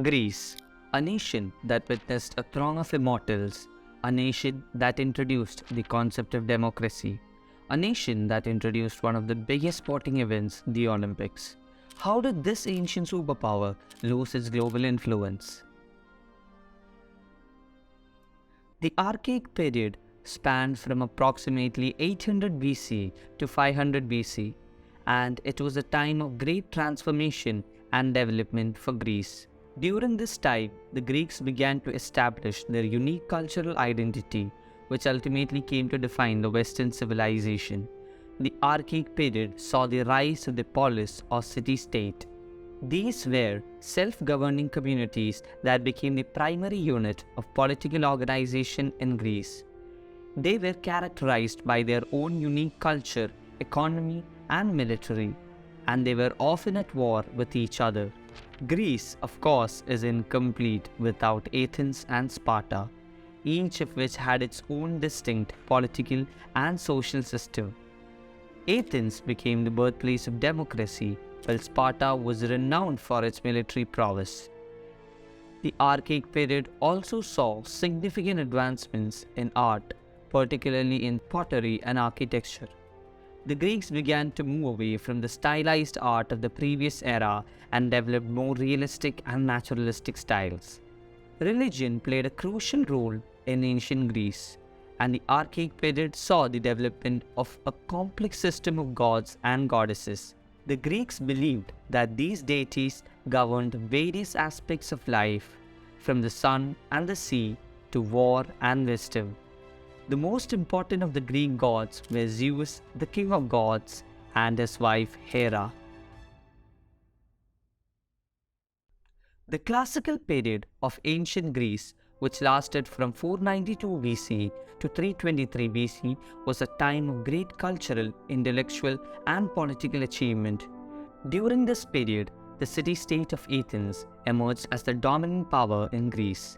Greece, a nation that witnessed a throng of immortals, a nation that introduced the concept of democracy, a nation that introduced one of the biggest sporting events, the Olympics. How did this ancient superpower lose its global influence? The Archaic period spanned from approximately 800 BC to 500 BC, and it was a time of great transformation and development for Greece. During this time, the Greeks began to establish their unique cultural identity, which ultimately came to define the Western civilization. The Archaic period saw the rise of the polis or city-state. These were self-governing communities that became the primary unit of political organization in Greece. They were characterized by their own unique culture, economy, and military, and they were often at war with each other. Greece, of course, is incomplete without Athens and Sparta, each of which had its own distinct political and social system. Athens became the birthplace of democracy, while Sparta was renowned for its military prowess. The Archaic period also saw significant advancements in art, particularly in pottery and architecture. The Greeks began to move away from the stylized art of the previous era and developed more realistic and naturalistic styles. Religion played a crucial role in ancient Greece, and the Archaic period saw the development of a complex system of gods and goddesses. The Greeks believed that these deities governed various aspects of life, from the sun and the sea to war and wisdom. The most important of the Greek gods were Zeus, the king of gods, and his wife Hera. The classical period of ancient Greece, which lasted from 492 BC to 323 BC, was a time of great cultural, intellectual, and political achievement. During this period, the city-state of Athens emerged as the dominant power in Greece,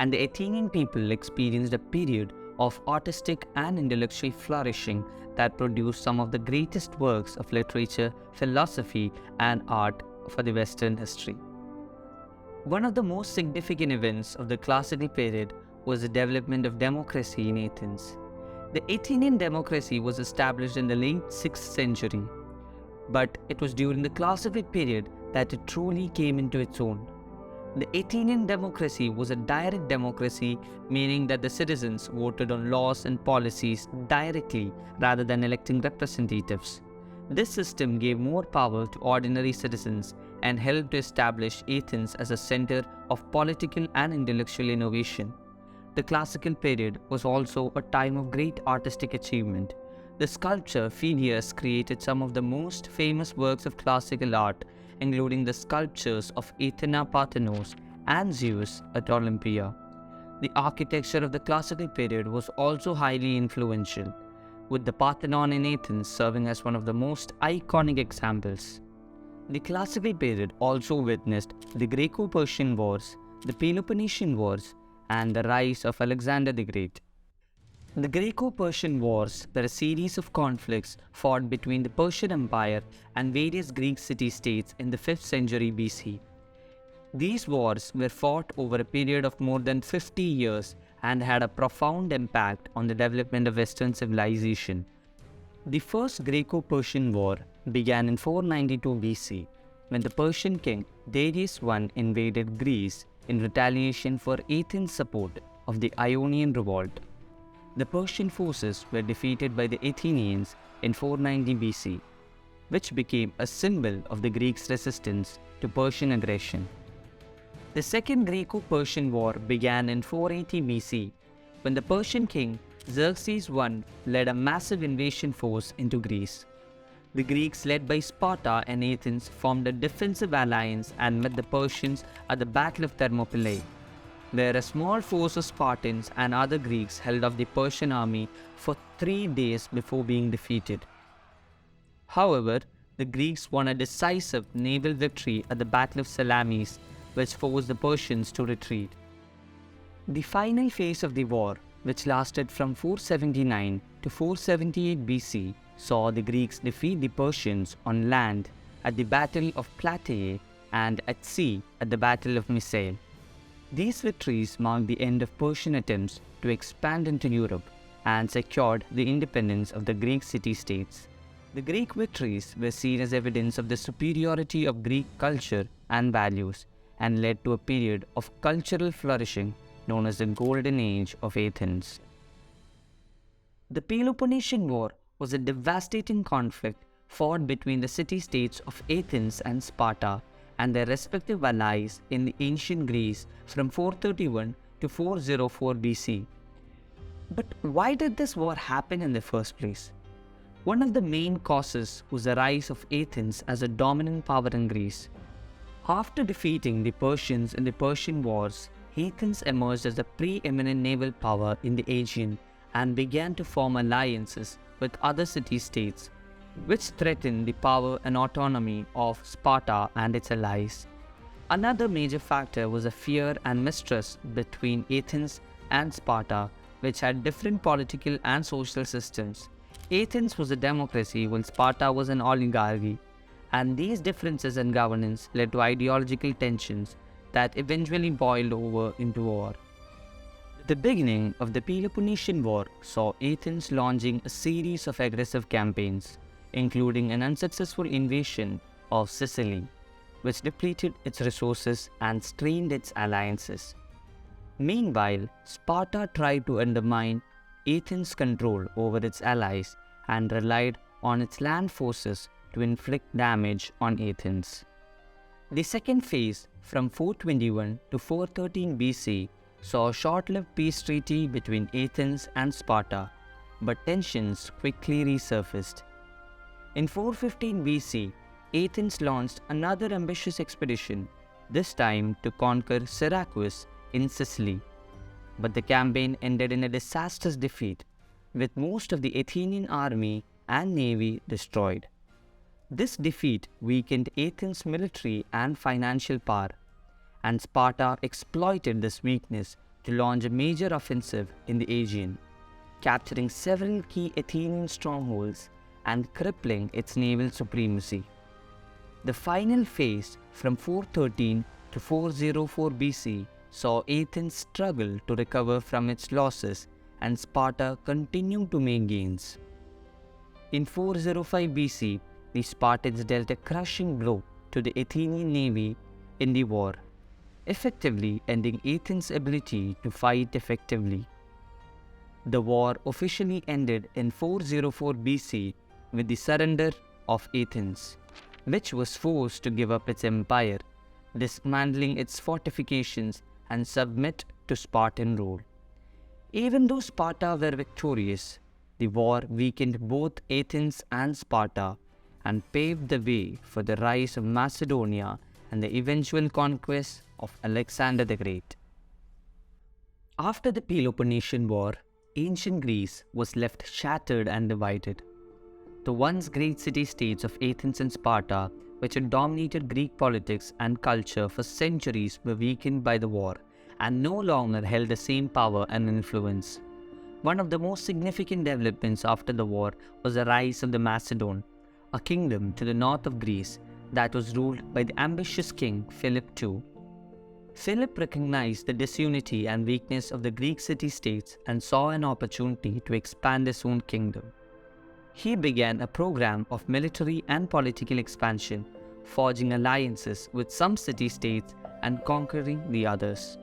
and the Athenian people experienced a period of artistic and intellectual flourishing that produced some of the greatest works of literature, philosophy, and art for the Western history. One of the most significant events of the classical period was the development of democracy in Athens. The Athenian democracy was established in the late 6th century, but it was during the classical period that it truly came into its own. The Athenian democracy was a direct democracy, meaning that the citizens voted on laws and policies directly rather than electing representatives. This system gave more power to ordinary citizens and helped to establish Athens as a center of political and intellectual innovation. The classical period was also a time of great artistic achievement. The sculptor Phidias created some of the most famous works of classical art, including the sculptures of Athena Parthenos and Zeus at Olympia. The architecture of the classical period was also highly influential, with the Parthenon in Athens serving as one of the most iconic examples. The classical period also witnessed the Graeco-Persian Wars, the Peloponnesian Wars, and the rise of Alexander the Great. The Graeco-Persian Wars were a series of conflicts fought between the Persian Empire and various Greek city-states in the 5th century BC. These wars were fought over a period of more than 50 years and had a profound impact on the development of Western civilization. The first Graeco-Persian War began in 492 BC, when the Persian king Darius I invaded Greece in retaliation for Athens' support of the Ionian Revolt. The Persian forces were defeated by the Athenians in 490 BC, which became a symbol of the Greeks' resistance to Persian aggression. The Second Graeco-Persian War began in 480 BC, when the Persian king Xerxes I led a massive invasion force into Greece. The Greeks, led by Sparta and Athens, formed a defensive alliance and met the Persians at the Battle of Thermopylae, where a small force of Spartans and other Greeks held off the Persian army for 3 days before being defeated. However, the Greeks won a decisive naval victory at the Battle of Salamis, which forced the Persians to retreat. The final phase of the war, which lasted from 479 to 478 BC, saw the Greeks defeat the Persians on land at the Battle of Plataea and at sea at the Battle of Mysae. These victories marked the end of Persian attempts to expand into Europe and secured the independence of the Greek city-states. The Greek victories were seen as evidence of the superiority of Greek culture and values and led to a period of cultural flourishing known as the Golden Age of Athens. The Peloponnesian War was a devastating conflict fought between the city-states of Athens and Sparta and their respective allies in the ancient Greece from 431 to 404 BC. But why did this war happen in the first place? One of the main causes was the rise of Athens as a dominant power in Greece. After defeating the Persians in the Persian Wars, Athens emerged as a preeminent naval power in the Aegean and began to form alliances with other city-states, which threatened the power and autonomy of Sparta and its allies. Another major factor was a fear and mistrust between Athens and Sparta, which had different political and social systems. Athens was a democracy while Sparta was an oligarchy, and these differences in governance led to ideological tensions that eventually boiled over into war. The beginning of the Peloponnesian War saw Athens launching a series of aggressive campaigns, including an unsuccessful invasion of Sicily, which depleted its resources and strained its alliances. Meanwhile, Sparta tried to undermine Athens' control over its allies and relied on its land forces to inflict damage on Athens. The second phase, from 421 to 413 BC, saw a short-lived peace treaty between Athens and Sparta, but tensions quickly resurfaced. In 415 BC, Athens launched another ambitious expedition, this time to conquer Syracuse in Sicily. But the campaign ended in a disastrous defeat, with most of the Athenian army and navy destroyed. This defeat weakened Athens' military and financial power, and Sparta exploited this weakness to launch a major offensive in the Aegean, capturing several key Athenian strongholds and crippling its naval supremacy. The final phase, from 413 to 404 BC, saw Athens struggle to recover from its losses and Sparta continue to make gains. In 405 BC, the Spartans dealt a crushing blow to the Athenian navy in the war, effectively ending Athens' ability to fight effectively. The war officially ended in 404 BC with the surrender of Athens, which was forced to give up its empire, dismantling its fortifications and submit to Spartan rule. Even though Sparta were victorious, the war weakened both Athens and Sparta and paved the way for the rise of Macedonia and the eventual conquest of Alexander the Great. After the Peloponnesian War, ancient Greece was left shattered and divided. The once great city-states of Athens and Sparta, which had dominated Greek politics and culture for centuries, were weakened by the war and no longer held the same power and influence. One of the most significant developments after the war was the rise of the Macedon, a kingdom to the north of Greece that was ruled by the ambitious king Philip II. Philip recognized the disunity and weakness of the Greek city-states and saw an opportunity to expand his own kingdom. He began a program of military and political expansion, forging alliances with some city-states and conquering the others.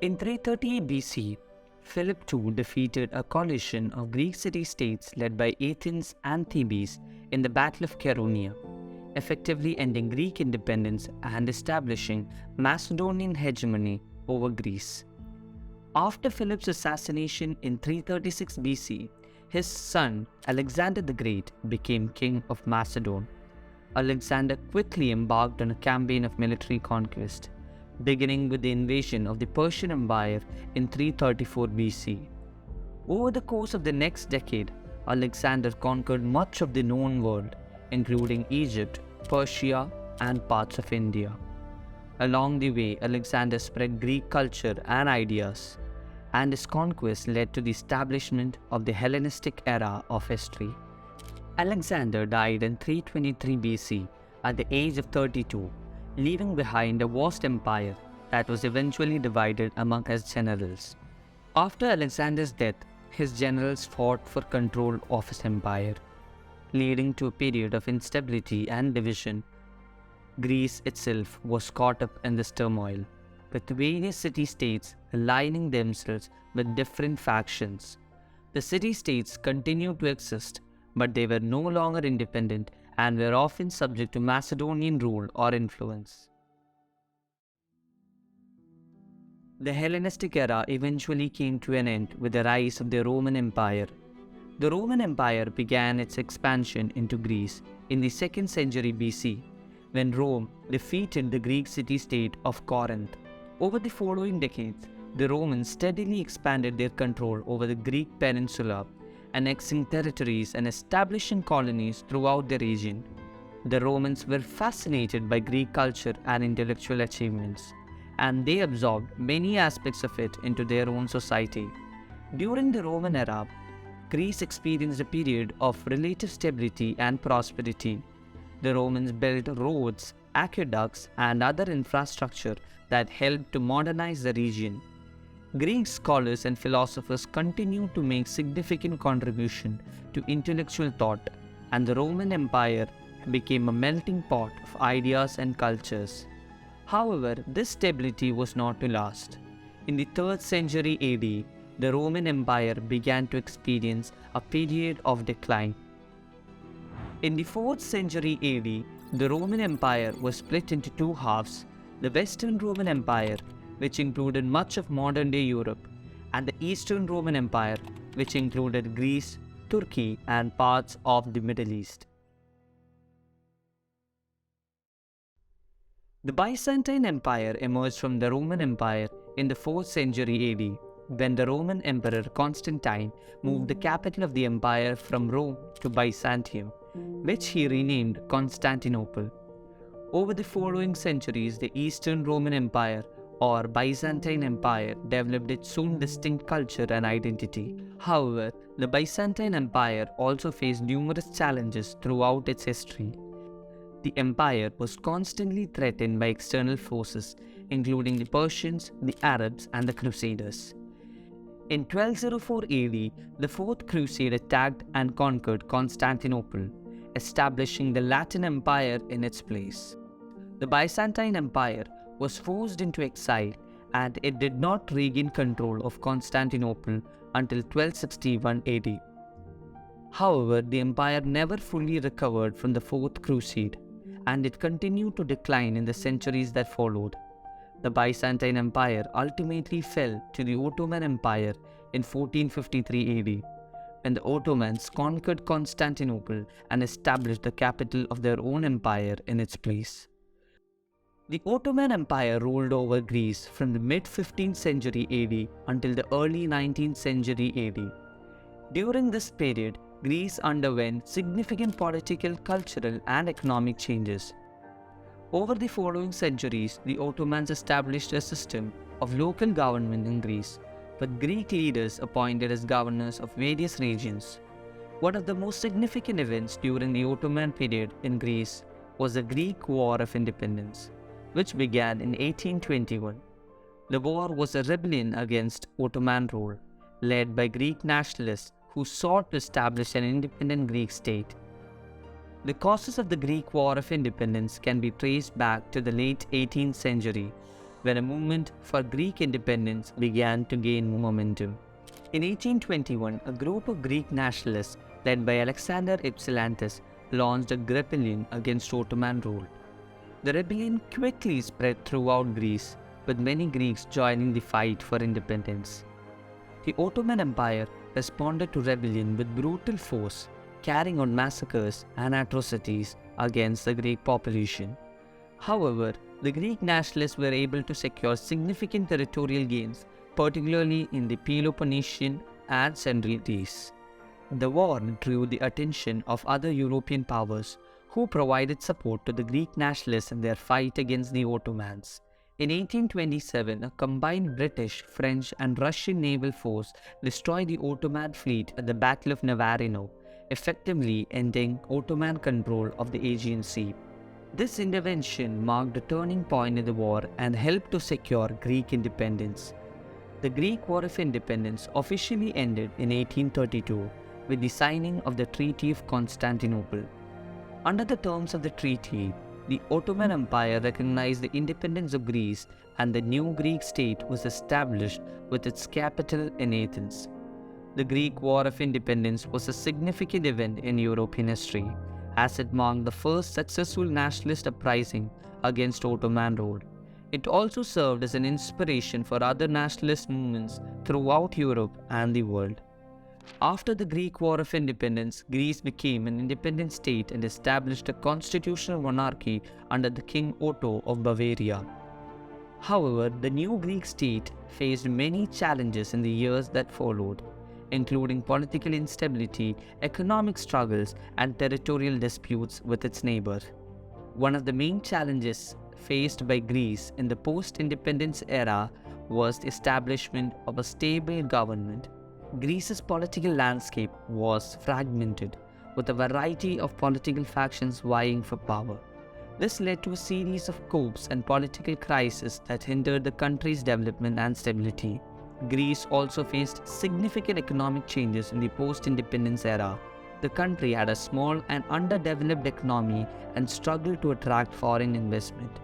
In 338 BC, Philip II defeated a coalition of Greek city-states led by Athens and Thebes in the Battle of Chaeronea, effectively ending Greek independence and establishing Macedonian hegemony over Greece. After Philip's assassination in 336 BC, his son Alexander the Great became king of Macedon. Alexander quickly embarked on a campaign of military conquest, beginning with the invasion of the Persian Empire in 334 BC. Over the course of the next decade, Alexander conquered much of the known world, including Egypt, Persia, and parts of India. Along the way, Alexander spread Greek culture and ideas, and his conquest led to the establishment of the Hellenistic era of history. Alexander died in 323 BC at the age of 32, leaving behind a vast empire that was eventually divided among his generals. After Alexander's death, his generals fought for control of his empire, leading to a period of instability and division. Greece itself was caught up in this turmoil, with various city-states aligning themselves with different factions. The city-states continued to exist, but they were no longer independent and were often subject to Macedonian rule or influence. The Hellenistic era eventually came to an end with the rise of the Roman Empire. The Roman Empire began its expansion into Greece in the 2nd century BC, when Rome defeated the Greek city-state of Corinth. Over the following decades, the Romans steadily expanded their control over the Greek peninsula, annexing territories and establishing colonies throughout the region. The Romans were fascinated by Greek culture and intellectual achievements, and they absorbed many aspects of it into their own society. During the Roman era, Greece experienced a period of relative stability and prosperity. The Romans built roads, aqueducts, and other infrastructure that helped to modernize the region. Greek scholars and philosophers continued to make significant contribution to intellectual thought, and the Roman Empire became a melting pot of ideas and cultures. However, this stability was not to last. In the 3rd century AD, the Roman Empire began to experience a period of decline. In the 4th century AD, the Roman Empire was split into two halves: the Western Roman Empire, which included much of modern-day Europe, and the Eastern Roman Empire, which included Greece, Turkey, and parts of the Middle East. The Byzantine Empire emerged from the Roman Empire in the 4th century AD, when the Roman Emperor Constantine moved the capital of the empire from Rome to Byzantium, which he renamed Constantinople. Over the following centuries, the Eastern Roman Empire, or Byzantine Empire, developed its own distinct culture and identity. However, the Byzantine Empire also faced numerous challenges throughout its history. The empire was constantly threatened by external forces, including the Persians, the Arabs, and the Crusaders. In 1204 AD, the Fourth Crusade attacked and conquered Constantinople, establishing the Latin Empire in its place. The Byzantine Empire was forced into exile, and it did not regain control of Constantinople until 1261 AD. However, the empire never fully recovered from the Fourth Crusade, and it continued to decline in the centuries that followed. The Byzantine Empire ultimately fell to the Ottoman Empire in 1453 AD, when the Ottomans conquered Constantinople and established the capital of their own empire in its place. The Ottoman Empire ruled over Greece from the mid-15th century AD until the early 19th century AD. During this period, Greece underwent significant political, cultural, and economic changes. Over the following centuries, the Ottomans established a system of local government in Greece, with Greek leaders appointed as governors of various regions. One of the most significant events during the Ottoman period in Greece was the Greek War of Independence, which began in 1821. The war was a rebellion against Ottoman rule, led by Greek nationalists who sought to establish an independent Greek state. The causes of the Greek War of Independence can be traced back to the late 18th century, when a movement for Greek independence began to gain momentum. In 1821, a group of Greek nationalists led by Alexander Ypsilantis launched a rebellion against Ottoman rule. The rebellion quickly spread throughout Greece, with many Greeks joining the fight for independence. The Ottoman Empire responded to rebellion with brutal force, carrying out massacres and atrocities against the Greek population. However, the Greek nationalists were able to secure significant territorial gains, particularly in the Peloponnesian and Central Greece. The war drew the attention of other European powers, who provided support to the Greek nationalists in their fight against the Ottomans. In 1827, a combined British, French, and Russian naval force destroyed the Ottoman fleet at the Battle of Navarino, effectively ending Ottoman control of the Aegean Sea. This intervention marked a turning point in the war and helped to secure Greek independence. The Greek War of Independence officially ended in 1832 with the signing of the Treaty of Constantinople. Under the terms of the treaty, the Ottoman Empire recognized the independence of Greece and the new Greek state was established with its capital in Athens. The Greek War of Independence was a significant event in European history, as it marked the first successful nationalist uprising against Ottoman rule. It also served as an inspiration for other nationalist movements throughout Europe and the world. After the Greek War of Independence, Greece became an independent state and established a constitutional monarchy under the King Otto of Bavaria. However, the new Greek state faced many challenges in the years that followed, including political instability, economic struggles, and territorial disputes with its neighbors. One of the main challenges faced by Greece in the post-independence era was the establishment of a stable government. Greece's political landscape was fragmented, with a variety of political factions vying for power. This led to a series of coups and political crises that hindered the country's development and stability. Greece also faced significant economic changes in the post-independence era. The country had a small and underdeveloped economy and struggled to attract foreign investment.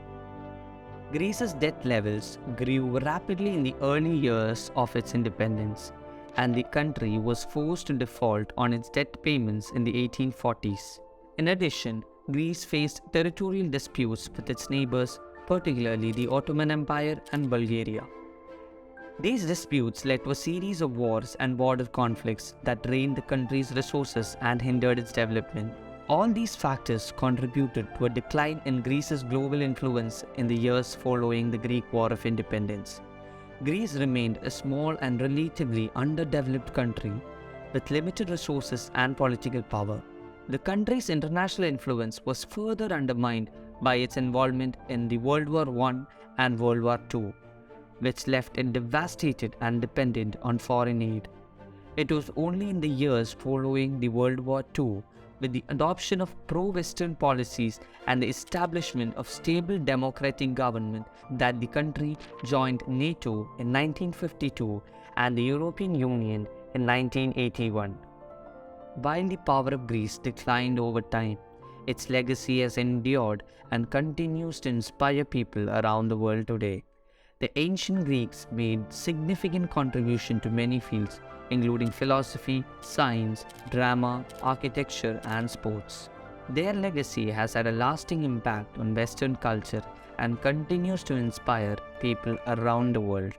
Greece's debt levels grew rapidly in the early years of its independence, and the country was forced to default on its debt payments in the 1840s. In addition, Greece faced territorial disputes with its neighbors, particularly the Ottoman Empire and Bulgaria. These disputes led to a series of wars and border conflicts that drained the country's resources and hindered its development. All these factors contributed to a decline in Greece's global influence in the years following the Greek War of Independence. Greece remained a small and relatively underdeveloped country with limited resources and political power. The country's international influence was further undermined by its involvement in the World War I and World War II, which left it devastated and dependent on foreign aid. It was only in the years following the World War II, with the adoption of pro-Western policies and the establishment of stable democratic government, that the country joined NATO in 1952 and the European Union in 1981. While the power of Greece declined over time, its legacy has endured and continues to inspire people around the world today. The ancient Greeks made significant contribution to many fields, including philosophy, science, drama, architecture, and sports. Their legacy has had a lasting impact on Western culture and continues to inspire people around the world.